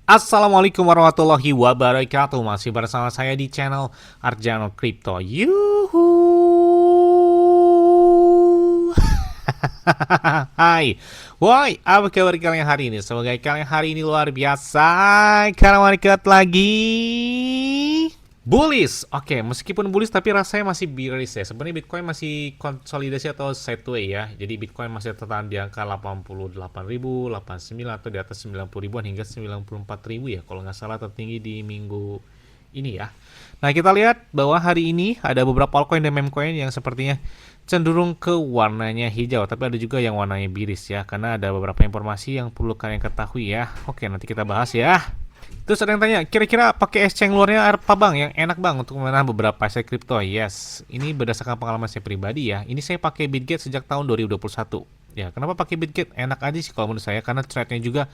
Assalamualaikum warahmatullahi wabarakatuh. Masih bersama saya di channel Arjano Crypto. Yuhu. Hai. Woi, apa kabar kalian hari ini? Semoga kalian hari ini luar biasa. Karena market lagi bullish. Oke, meskipun bullish tapi rasanya masih bearish ya. Sebenarnya Bitcoin masih konsolidasi atau sideways ya. Jadi Bitcoin masih tertahan di angka 88.000, 89 atau di atas 90 ribuan hingga 94.000 ya. Kalau nggak salah tertinggi di minggu ini ya. Nah, kita lihat bahwa hari ini ada beberapa altcoin dan meme coin yang sepertinya cenderung ke warnanya hijau, tapi ada juga yang warnanya biris ya, karena ada beberapa informasi yang perlu kalian ketahui ya. Oke, nanti kita bahas ya. Terus ada yang tanya, kira-kira pakai exchange luarnya apa bang yang enak bang untuk menahan beberapa aset kripto? Yes, ini berdasarkan pengalaman saya pribadi ya. Ini saya pakai Bitget sejak tahun 2021. Ya, kenapa pakai Bitget? Enak aja sih kalau menurut saya, karena trade-nya juga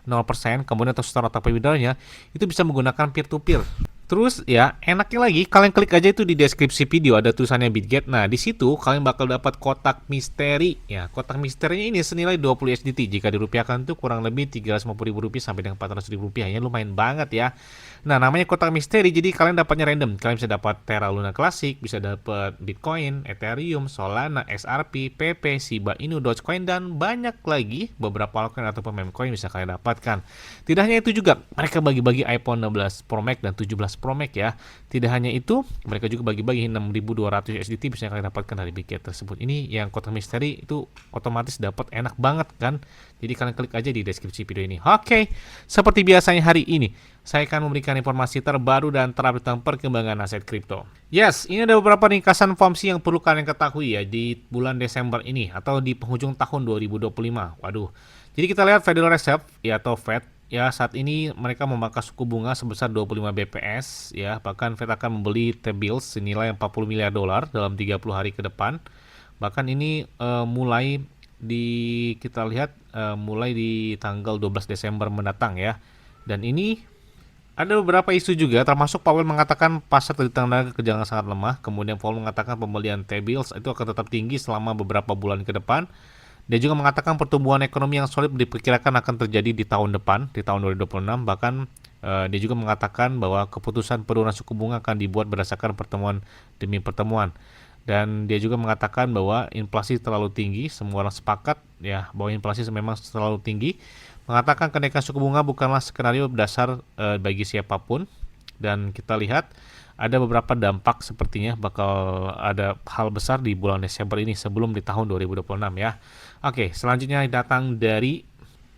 0%, kemudian untuk store atau payment itu bisa menggunakan peer to peer. Terus ya, enaknya lagi kalian klik aja itu di deskripsi video ada tulisannya Bitget. Nah, di situ kalian bakal dapat kotak misteri. Ya, kotak misterinya ini senilai 20 USDT. Jika dirupiahkan itu kurang lebih 350 ribu rupiah sampai dengan 400 ribu rupiah. Ya, lumayan banget ya. Nah, namanya kotak misteri. Jadi kalian dapatnya random. Kalian bisa dapat Terra Luna Classic, bisa dapat Bitcoin, Ethereum, Solana, XRP, PP, Shiba Inu, Dogecoin, dan banyak lagi beberapa altcoin atau meme coin bisa kalian dapatkan. Tidak hanya itu juga, mereka bagi-bagi iPhone 16 Pro Max dan 17 Pro Max ya. Tidak hanya itu, mereka juga bagi-bagi 6.200 USDT bisa kalian dapatkan dari Bitget tersebut. Ini yang kotak misteri itu otomatis dapat enak banget kan. Jadi kalian klik aja di deskripsi video ini. Oke, seperti biasanya hari ini saya akan memberikan informasi terbaru dan terupdate tentang perkembangan aset kripto. Yes, ini ada beberapa ringkasan informasi yang perlu kalian ketahui ya di bulan Desember ini atau di penghujung tahun 2025. Waduh. Jadi kita lihat Federal Reserve ya atau Fed ya, saat ini mereka memangkas suku bunga sebesar 25 BPS ya, bahkan Fed akan membeli T-bills senilai 40 miliar dolar dalam 30 hari ke depan. Bahkan ini mulai kita lihat mulai di tanggal 12 Desember mendatang ya. Dan ini ada beberapa isu juga, termasuk Powell mengatakan pasar tenaga kerja yang sangat lemah. Kemudian Powell mengatakan pembelian T-bills itu akan tetap tinggi selama beberapa bulan ke depan. Dia juga mengatakan pertumbuhan ekonomi yang solid diperkirakan akan terjadi di tahun depan, di tahun 2026. Bahkan dia juga mengatakan bahwa keputusan penurunan suku bunga akan dibuat berdasarkan pertemuan demi pertemuan. Dan dia juga mengatakan bahwa inflasi terlalu tinggi. Semua orang sepakat ya bahwa inflasi memang terlalu tinggi. Mengatakan kenaikan suku bunga bukanlah skenario dasar bagi siapapun. Dan kita lihat ada beberapa dampak sepertinya bakal ada hal besar di bulan Desember ini sebelum di tahun 2026 ya. Oke, selanjutnya datang dari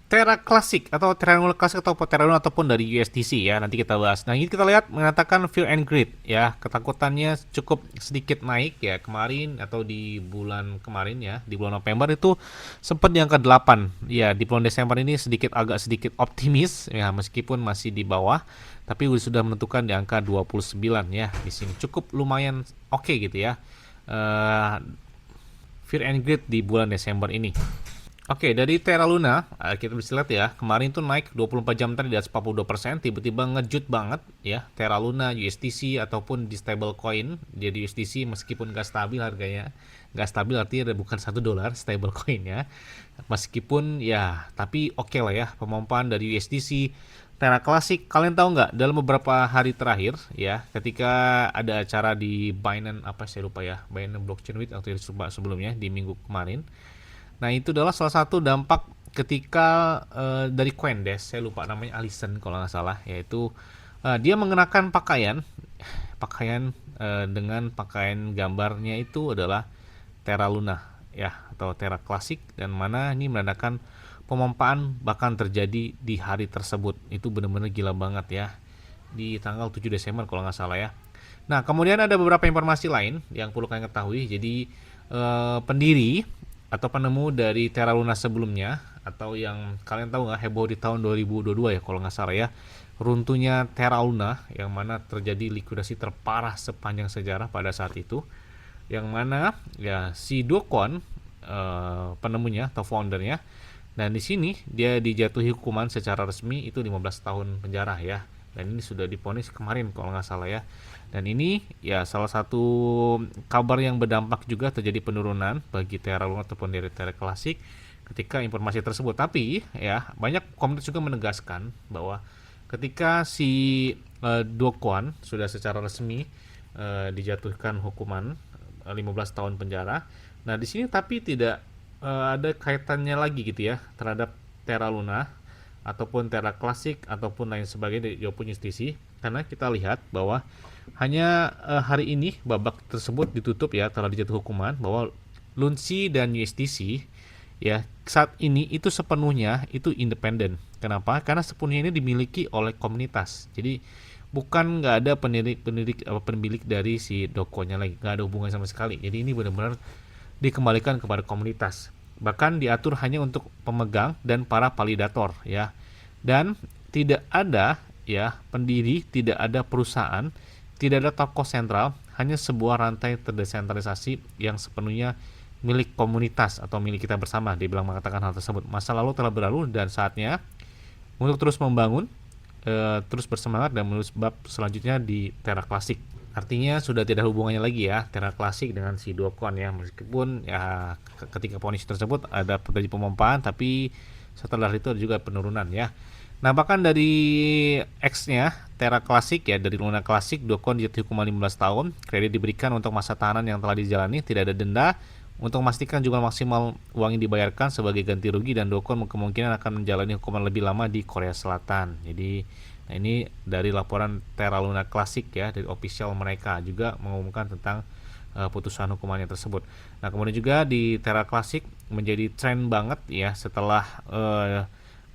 Terra Classic atau Terra Luna Classic atau Terra Luna ataupun dari USDC ya, nanti kita bahas. Nah, ini kita lihat mengatakan fear and greed ya, ketakutannya cukup sedikit naik ya kemarin atau di bulan kemarin ya, di bulan November itu sempat di angka 8. Ya, di bulan Desember ini agak sedikit optimis ya, meskipun masih di bawah, tapi sudah menentukan di angka 29 ya. Di sini cukup lumayan oke gitu ya. Fear and greed di bulan Desember ini. Oke, dari Terra Luna, kita bisa lihat ya, kemarin tuh naik 24 jam tadi di atas 42%, tiba-tiba ngejut banget ya, Terra Luna, USDC, ataupun di stablecoin, jadi USDC meskipun nggak stabil harganya, nggak stabil artinya bukan $1 stablecoin ya, meskipun ya, tapi oke lah ya, pemompaan dari USDC, Terra Classic, kalian tahu nggak, dalam beberapa hari terakhir ya, ketika ada acara di Binance, apa saya lupa ya, Binance Blockchain Week, atau sebelumnya, di minggu kemarin. Nah, itu adalah salah satu dampak ketika dari Coindesk, saya lupa namanya, Alison kalau nggak salah, yaitu dia mengenakan pakaian dengan pakaian gambarnya itu adalah Terra Luna ya atau Terra Classic, dan mana ini menandakan pemompaan bahkan terjadi di hari tersebut. Itu benar-benar gila banget ya, di tanggal 7 Desember kalau nggak salah ya. Nah, kemudian ada beberapa informasi lain yang perlu kalian ketahui. Jadi pendiri atau penemu dari Terra Luna sebelumnya, atau yang kalian tahu nggak, heboh di tahun 2022 ya kalau nggak salah ya, runtuhnya Terra Luna, yang mana terjadi likuidasi terparah sepanjang sejarah pada saat itu, yang mana ya si Do Kwon penemunya atau foundernya, dan di sini dia dijatuhi hukuman secara resmi itu 15 tahun penjara ya, dan ini sudah divonis kemarin kalau nggak salah ya. Dan ini ya salah satu kabar yang berdampak juga, terjadi penurunan bagi Terra Luna ataupun dari Terra Classic ketika informasi tersebut. Tapi ya banyak komunitas juga menegaskan bahwa ketika si Do Kwon sudah secara resmi dijatuhkan hukuman 15 tahun penjara. Nah, di sini tapi tidak ada kaitannya lagi gitu ya terhadap Terra Luna ataupun Terra Classic ataupun lain sebagainya dari Yopo Justisi, karena kita lihat bahwa hanya hari ini babak tersebut ditutup ya, telah dijatuh hukuman bahwa Lunsi dan USDC ya saat ini itu sepenuhnya itu independen. Kenapa? Karena sepenuhnya ini dimiliki oleh komunitas. Jadi bukan nggak ada pemilik dari si dokonya lagi, nggak ada hubungan sama sekali. Jadi ini benar-benar dikembalikan kepada komunitas. Bahkan diatur hanya untuk pemegang dan para validator ya. Dan tidak ada ya pendiri, tidak ada perusahaan, tidak ada tokoh sentral, hanya sebuah rantai terdesentralisasi yang sepenuhnya milik komunitas atau milik kita bersama. Dia bilang mengatakan hal tersebut. Masa lalu telah berlalu dan saatnya untuk terus membangun, terus bersemangat dan menulis bab selanjutnya di Terra Classic. Artinya sudah tidak hubungannya lagi ya Terra Classic dengan si Do Kwon ya, meskipun ya ketika ponis tersebut ada terjadi pemompaan, tapi setelah itu ada juga penurunan ya. Nah, bahkan dari X-nya Terra Classic ya, dari Luna Classic, Do Kwon dijatuhi hukuman 15 tahun, kredit diberikan untuk masa tahanan yang telah dijalani, tidak ada denda. Untuk memastikan jumlah maksimal uang yang dibayarkan sebagai ganti rugi, dan Do Kwon kemungkinan akan menjalani hukuman lebih lama di Korea Selatan. Jadi, nah ini dari laporan Terra Luna Classic ya, dari official mereka juga mengumumkan tentang putusan hukumannya tersebut. Nah, kemudian juga di Terra Classic menjadi tren banget ya setelah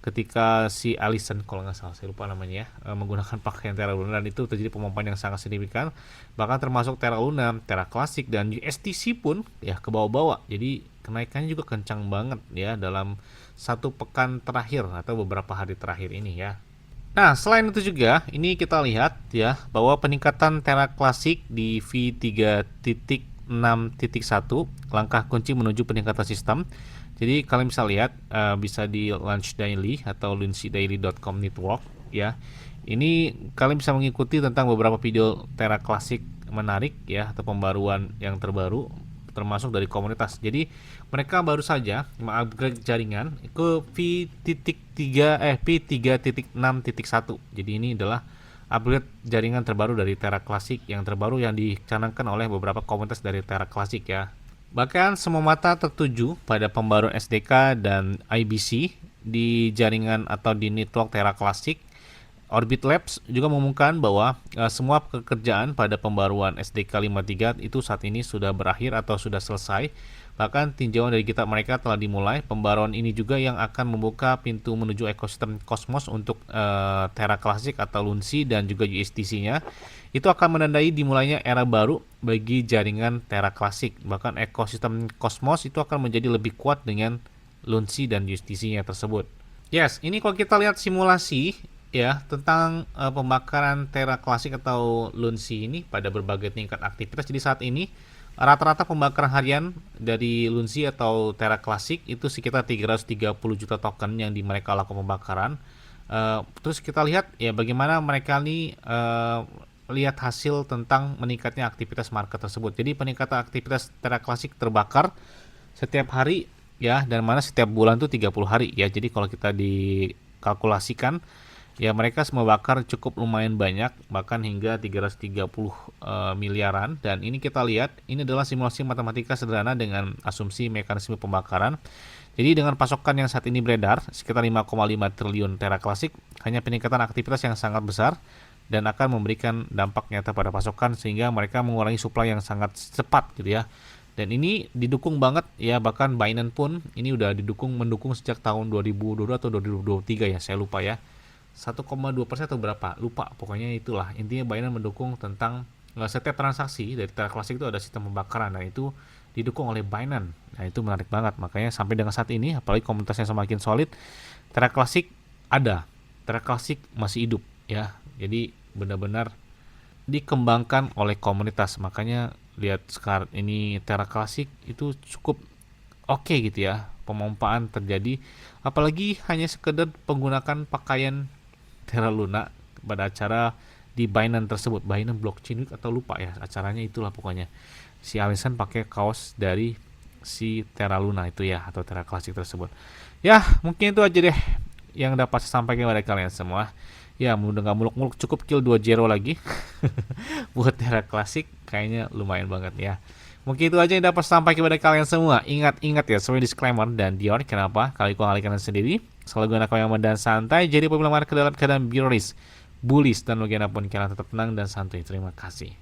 ketika si Allison, kalau nggak salah saya lupa namanya ya, menggunakan pakaian Terra Luna, dan itu terjadi pemompaan yang sangat signifikan, bahkan termasuk Terra Luna, Terra Classic dan USTC pun ya ke bawah-bawah. Jadi kenaikannya juga kencang banget ya dalam satu pekan terakhir atau beberapa hari terakhir ini ya. Nah, selain itu juga ini kita lihat ya bahwa peningkatan Terra Classic di V3.6.1 langkah kunci menuju peningkatan sistem. Jadi kalian bisa lihat bisa di Launch Daily atau lunchdaily.com network ya. Ini kalian bisa mengikuti tentang beberapa video Terra Classic menarik ya, atau pembaruan yang terbaru termasuk dari komunitas. Jadi mereka baru saja mengupgrade jaringan ke V3.6.1. Jadi ini adalah upgrade jaringan terbaru dari Terra Classic yang terbaru yang dicanangkan oleh beberapa komunitas dari Terra Classic ya. Bahkan semua mata tertuju pada pembaruan SDK dan IBC di jaringan atau di network Terra Classic. Orbit Labs juga mengumumkan bahwa semua pekerjaan pada pembaruan SDK 53 itu saat ini sudah berakhir atau sudah selesai. Bahkan tinjauan dari mereka telah dimulai. Pembaruan ini juga yang akan membuka pintu menuju ekosistem Cosmos untuk Terra Classic atau Lunsi dan juga USDC-nya. Itu akan menandai dimulainya era baru bagi jaringan Terra Classic. Bahkan ekosistem Cosmos itu akan menjadi lebih kuat dengan Lunsi dan USDC-nya tersebut. Yes, ini kalau kita lihat simulasi ya tentang pembakaran Terra Classic atau Lunsi ini pada berbagai tingkat aktivitas. Jadi saat ini rata-rata pembakaran harian dari Lunsi atau Terra Classic itu sekitar 330 juta token yang mereka lakukan pembakaran. Terus kita lihat ya bagaimana mereka ini lihat hasil tentang meningkatnya aktivitas market tersebut. Jadi peningkatan aktivitas Terra Classic terbakar setiap hari ya, dan mana setiap bulan tuh 30 hari ya. Jadi kalau kita dikalkulasikan ya mereka membakar cukup lumayan banyak, bahkan hingga 330 miliaran. Dan ini kita lihat ini adalah simulasi matematika sederhana dengan asumsi mekanisme pembakaran. Jadi dengan pasokan yang saat ini beredar sekitar 5,5 triliun Terra Classic, hanya peningkatan aktivitas yang sangat besar dan akan memberikan dampak nyata pada pasokan sehingga mereka mengurangi supply yang sangat cepat gitu ya. Dan ini didukung banget ya, bahkan Binance pun ini udah mendukung sejak tahun 2022 atau 2023 ya, saya lupa ya. 1,2% atau berapa, lupa, pokoknya itulah. Intinya Binance mendukung tentang setiap transaksi dari Terra Classic itu ada sistem pembakaran. Nah, itu didukung oleh Binance. Nah, itu menarik banget. Makanya sampai dengan saat ini apalagi komunitasnya semakin solid, Terra Classic ada. Terra Classic masih hidup ya. Jadi benar-benar dikembangkan oleh komunitas. Makanya lihat sekarang ini Terra Classic itu cukup oke gitu ya, pemompaan terjadi, apalagi hanya sekedar menggunakan pakaian Terra Luna pada acara di Binance tersebut, Binance Blockchain Week atau lupa ya acaranya, itulah pokoknya si Allison pakai kaos dari si Terra Luna itu ya, atau Terra Classic tersebut. Ya mungkin itu aja deh yang dapat saya sampaikan kepada kalian semua. Ya, udah nggak muluk-muluk, cukup kill 2 zero lagi. Buat era klasik kayaknya lumayan banget ya. Mungkin itu aja yang dapat sampai kepada kalian semua. Ingat-ingat ya, sebagai disclaimer dan Dior, kenapa? Kali kalian sendiri selalu gunakan yang aman dan santai. Jadi apabila market dalam keadaan bullish dan bagaimanapun kalian tetap tenang dan santai. Terima kasih.